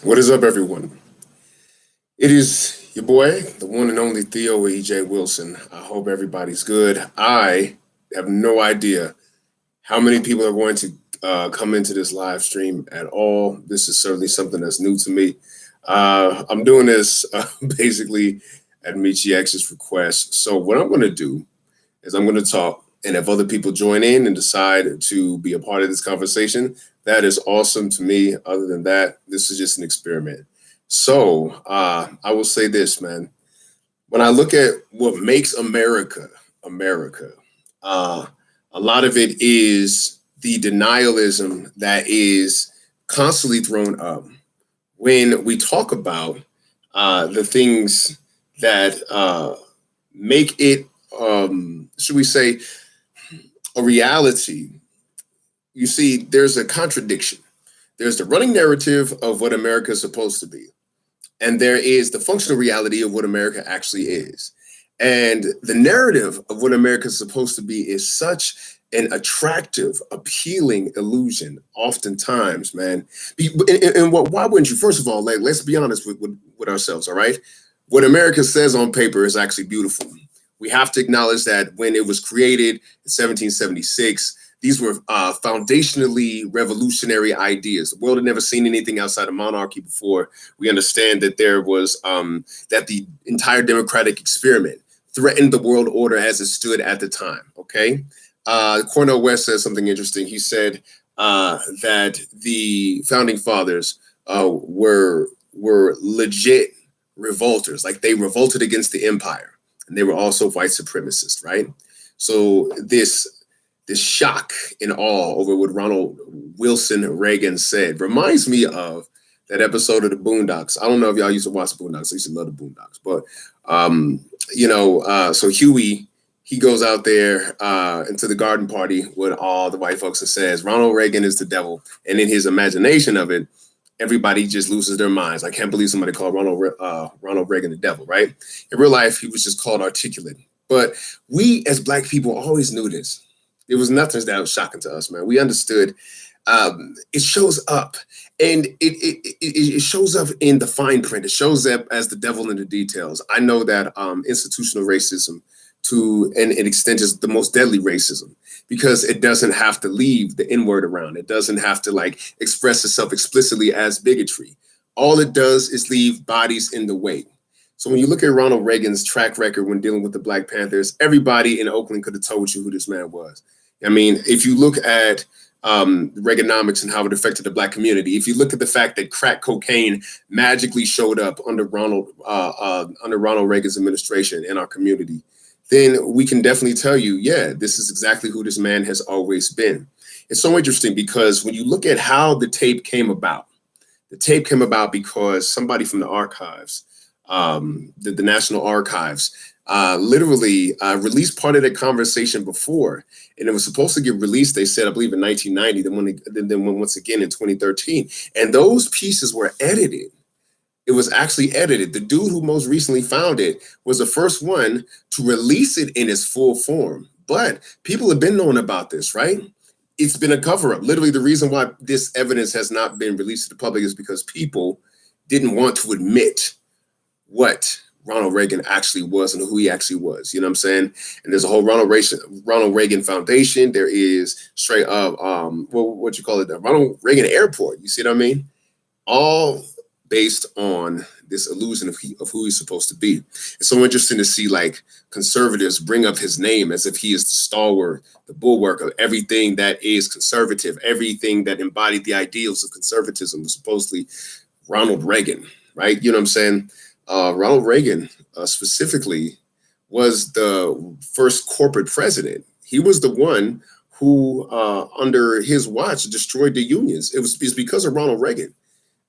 What is up, everyone? It is your boy, the one and only Theo E.J. Wilson. I hope everybody's good. I have no idea how many people are going to come into this live stream at all. This is certainly something that's new to me. I'm doing this basically at Michi X's request. So, what I'm going to do is I'm going to talk. And if other people join in and decide to be a part of this conversation, that is awesome to me. Other than that, this is just an experiment. So I will say this, man. When I look at what makes America America, uh, a lot of it is the denialism that is constantly thrown up when we talk about the things that make it, should we say, a reality. You see, there's a contradiction. There's the running narrative of what America is supposed to be, and there is the functional reality of what America actually is. And the narrative of what America is supposed to be is such an attractive, appealing illusion, oftentimes, man. And why wouldn't you? First of all, like, let's be honest with ourselves, all right? What America says on paper is actually beautiful. We have to acknowledge that when it was created in 1776, these were foundationally revolutionary ideas. The world had never seen anything outside of monarchy before. We understand that there was that the entire democratic experiment threatened the world order as it stood at the time. Okay, Cornel West says something interesting. He said that the founding fathers were legit revolters, like they revolted against the empire, and they were also white supremacists, right? So this shock and awe over what Ronald Wilson Reagan said reminds me of that episode of the Boondocks. I don't know if y'all used to watch the Boondocks. I used to love the Boondocks, but so Huey, he goes out there into the garden party with all the white folks and says Ronald Reagan is the devil, and in his imagination of it, everybody just loses their minds. I can't believe somebody called Ronald Reagan the devil, right? In real life, he was just called articulate. But we as Black people always knew this. It was nothing that was shocking to us, man. We understood. It shows up, and it shows up in the fine print. It shows up as the devil in the details. I know that institutional racism, to an extent, is the most deadly racism because it doesn't have to leave the N word around. It doesn't have to like express itself explicitly as bigotry. All it does is leave bodies in the way. So when you look at Ronald Reagan's track record when dealing with the Black Panthers, everybody in Oakland could have told you who this man was. I mean, if you look at Reaganomics and how it affected the Black community, if you look at the fact that crack cocaine magically showed up under Ronald Reagan's administration in our community, then we can definitely tell you, yeah, this is exactly who this man has always been. It's so interesting because when you look at how the tape came about because somebody from the archives, the National Archives, literally released part of that conversation before, and it was supposed to get released, they said, I believe in 1990, then once again in 2013, and those pieces were edited. It was actually edited. The dude who most recently found it was the first one to release it in its full form. But people have been knowing about this, right? It's been a cover up. Literally, the reason why this evidence has not been released to the public is because people didn't want to admit what Ronald Reagan actually was and who he actually was. You know what I'm saying? And there's a whole Ronald Reagan Foundation. There is straight up, what you call it, the Ronald Reagan Airport. You see what I mean? All based on this illusion of who he's supposed to be. It's so interesting to see like conservatives bring up his name as if he is the stalwart, the bulwark of everything that is conservative, everything that embodied the ideals of conservatism was supposedly Ronald Reagan, right? You know what I'm saying? Ronald Reagan specifically was the first corporate president. He was the one who, under his watch, destroyed the unions. It's because of Ronald Reagan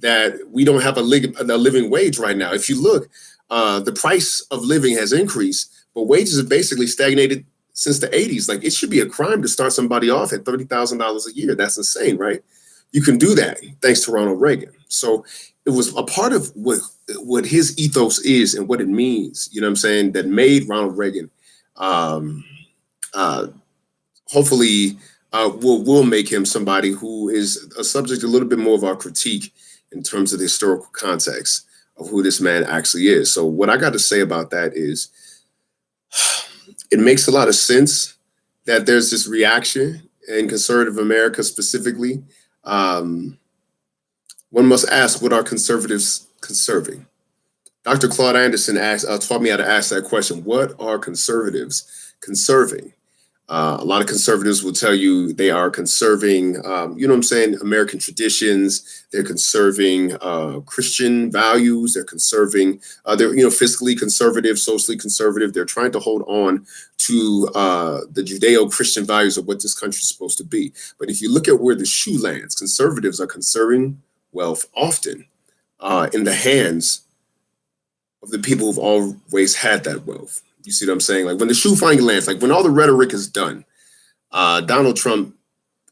that we don't have a living wage right now. If you look, the price of living has increased, but wages have basically stagnated since the 80s. Like, it should be a crime to start somebody off at $30,000 a year. That's insane, right? You can do that thanks to Ronald Reagan. So it was a part of what his ethos is and what it means, you know what I'm saying, that made Ronald Reagan hopefully will make him somebody who is a subject a little bit more of our critique in terms of the historical context of who this man actually is. So what I got to say about that is it makes a lot of sense that there's this reaction in conservative America specifically. Um, One must ask, what are conservatives conserving? Dr. Claude Anderson taught me how to ask that question. What are conservatives conserving? A lot of conservatives will tell you they are conserving, you know what I'm saying, American traditions. They're conserving Christian values. They're conserving, they're, fiscally conservative, socially conservative. They're trying to hold on to the Judeo-Christian values of what this country is supposed to be. But if you look at where the shoe lands, conservatives are conserving wealth often in the hands of the people who've always had that wealth. You see what I'm saying? Like when the shoe finally lands, like when all the rhetoric is done, Donald Trump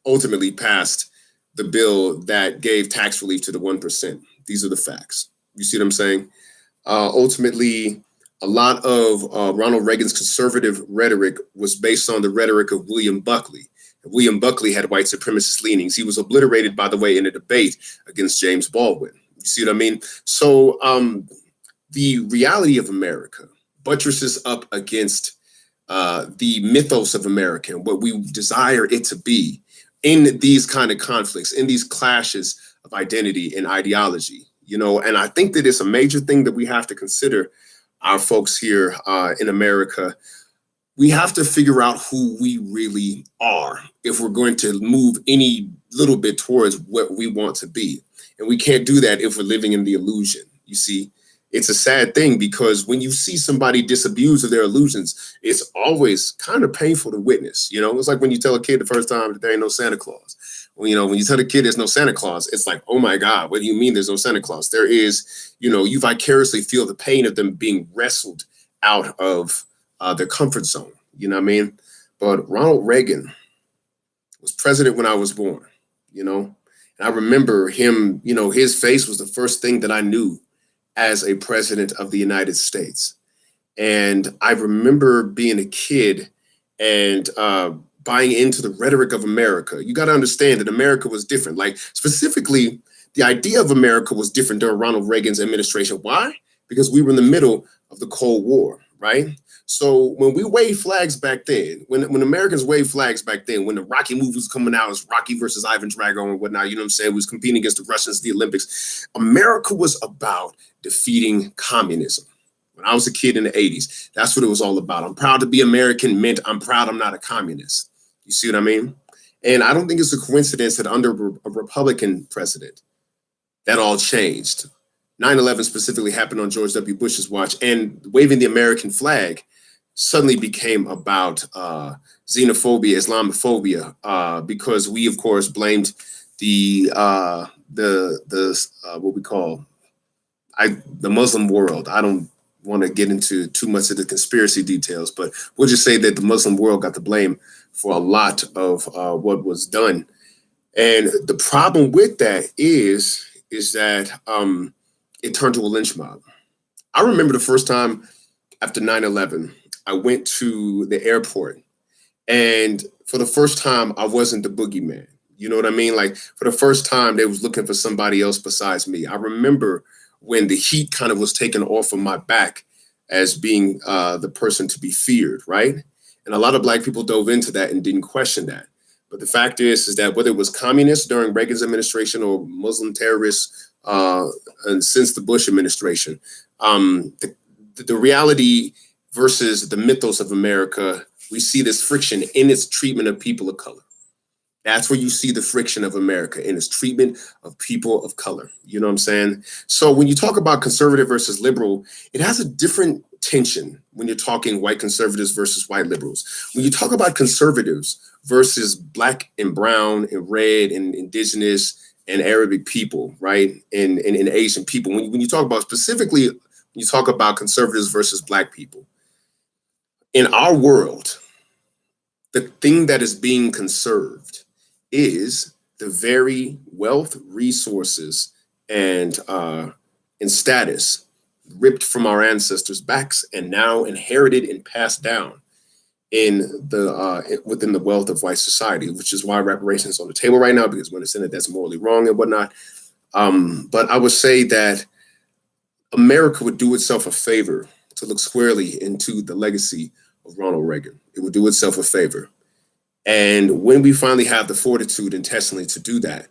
ultimately passed the bill that gave tax relief to the 1%. These are the facts. You see what I'm saying? Ultimately, a lot of Ronald Reagan's conservative rhetoric was based on the rhetoric of William Buckley. William Buckley had white supremacist leanings. He was obliterated, by the way, in a debate against James Baldwin. You see what I mean? So the reality of America buttresses up against the mythos of America and what we desire it to be in these kind of conflicts, in these clashes of identity and ideology, and I think that it's a major thing that we have to consider, our folks here in America. We have to figure out who we really are if we're going to move any little bit towards what we want to be. And we can't do that if we're living in the illusion, you see. It's a sad thing because when you see somebody disabused of their illusions, it's always kind of painful to witness. It's like when you tell a kid the first time that there ain't no Santa Claus. When you tell a kid there's no Santa Claus, it's like, oh my God, what do you mean there's no Santa Claus? There is, you vicariously feel the pain of them being wrestled out of their comfort zone. You know what I mean? But Ronald Reagan was president when I was born, and I remember him, his face was the first thing that I knew as a president of the United States. And I remember being a kid and buying into the rhetoric of America. You got to understand that America was different. Like specifically, the idea of America was different during Ronald Reagan's administration. Why? Because we were in the middle of the Cold War, right? So when we waved flags back then, when Americans waved flags back then, when the Rocky movie was coming out, it was Rocky versus Ivan Drago and whatnot, you know what I'm saying? We was competing against the Russians at the Olympics. America was about defeating communism. When I was a kid in the 80s, that's what it was all about. I'm proud to be American meant I'm proud I'm not a communist. You see what I mean? And I don't think it's a coincidence that under a Republican president, that all changed. 9/11 specifically happened on George W. Bush's watch, and waving the American flag suddenly became about xenophobia, Islamophobia, because we, of course, blamed the what we call the Muslim world. I don't want to get into too much of the conspiracy details, but we'll just say that the Muslim world got the blame for a lot of what was done. And the problem with that is that it turned to a lynch mob. I remember the first time after 9/11, I went to the airport, and for the first time, I wasn't the boogeyman. You know what I mean? Like for the first time, they was looking for somebody else besides me. I remember when the heat kind of was taken off of my back as being the person to be feared, right? And a lot of Black people dove into that and didn't question that. But the fact is that whether it was communists during Reagan's administration or Muslim terrorists and since the Bush administration, the reality versus the mythos of America, we see this friction in its treatment of people of color. That's where you see the friction of America in its treatment of people of color. You know what I'm saying? So when you talk about conservative versus liberal, it has a different tension when you're talking white conservatives versus white liberals. When you talk about conservatives versus Black and brown and red and indigenous and Arabic people, right? And Asian people, when you talk about specifically, when you talk about conservatives versus Black people, in our world, the thing that is being conserved is the very wealth, resources, and status ripped from our ancestors' backs and now inherited and passed down in the within the wealth of white society, which is why reparations is on the table right now, because when it's in it, that's morally wrong and whatnot. But I would say that America would do itself a favor to look squarely into the legacy of Ronald Reagan. It would do itself a favor. And when we finally have the fortitude intestinally to do that,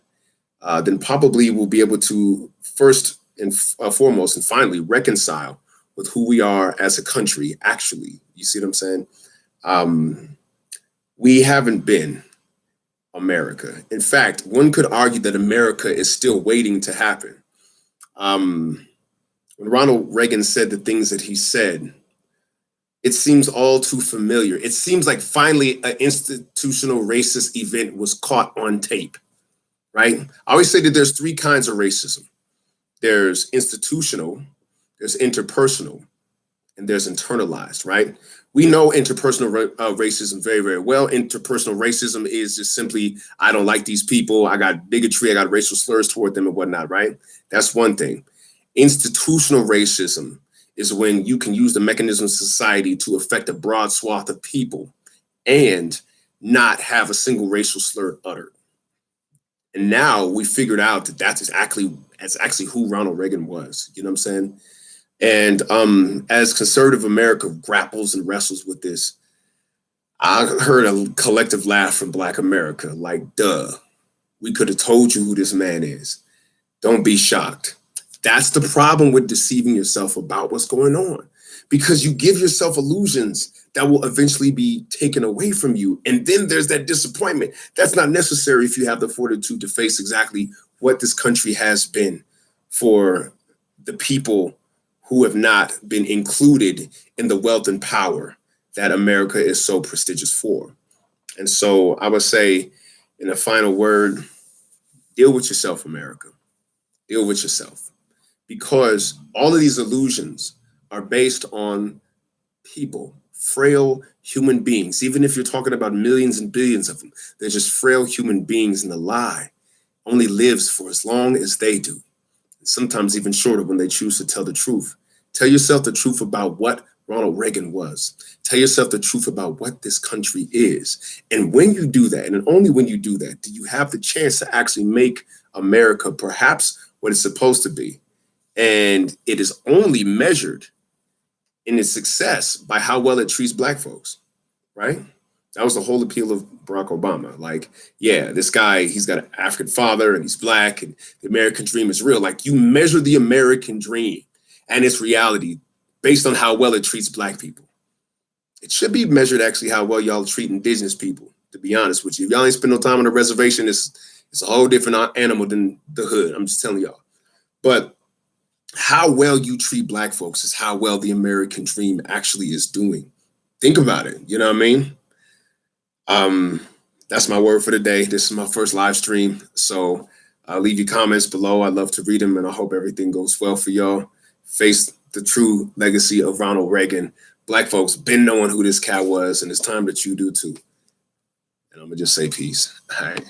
then probably we'll be able to first and foremost and finally reconcile with who we are as a country, actually. You see what I'm saying? Um, we haven't been America. In fact, one could argue that America is still waiting to happen. Um, when Ronald Reagan said the things that he said, it seems all too familiar. It seems like finally an institutional racist event was caught on tape, right? I always say that there's three kinds of racism. There's institutional, there's interpersonal, and there's internalized, right? We know interpersonal racism very, very well. Interpersonal racism is just simply, I don't like these people. I got bigotry. I got racial slurs toward them and whatnot, right? That's one thing. Institutional racism is when you can use the mechanism of society to affect a broad swath of people and not have a single racial slur uttered. And now we figured out that that's actually who Ronald Reagan was. You know what I'm saying? And as conservative America grapples and wrestles with this, I heard a collective laugh from Black America, like, duh, we could have told you who this man is. Don't be shocked. That's the problem with deceiving yourself about what's going on, because you give yourself illusions that will eventually be taken away from you. And then there's that disappointment. That's not necessary if you have the fortitude to face exactly what this country has been for the people who have not been included in the wealth and power that America is so prestigious for. And so I would say, in a final word, deal with yourself, America. Deal with yourself. Because all of these illusions are based on people, frail human beings. Even if you're talking about millions and billions of them, they're just frail human beings, and the lie only lives for as long as they do. Sometimes even shorter when they choose to tell the truth. Tell yourself the truth about what Ronald Reagan was. Tell yourself the truth about what this country is. And when you do that, and only when you do that, do you have the chance to actually make America perhaps what it's supposed to be. And it is only measured in its success by how well it treats Black folks, right? That was the whole appeal of Barack Obama. Like, yeah, this guy, he's got an African father and he's Black and the American dream is real. Like, you measure the American dream and its reality based on how well it treats Black people. It should be measured actually how well y'all treat indigenous people, to be honest with you. If y'all ain't spend no time on the reservation, it's a whole different animal than the hood. I'm just telling y'all. But how well you treat Black folks is how well the American dream actually is doing. Think about it. You know what I mean? That's my word for the day. This is my first live stream. So leave your comments below. I'd love to read them, and I hope everything goes well for y'all. Face the true legacy of Ronald Reagan. Black folks been knowing who this cat was, and it's time that you do too. And I'm gonna just say peace. All right.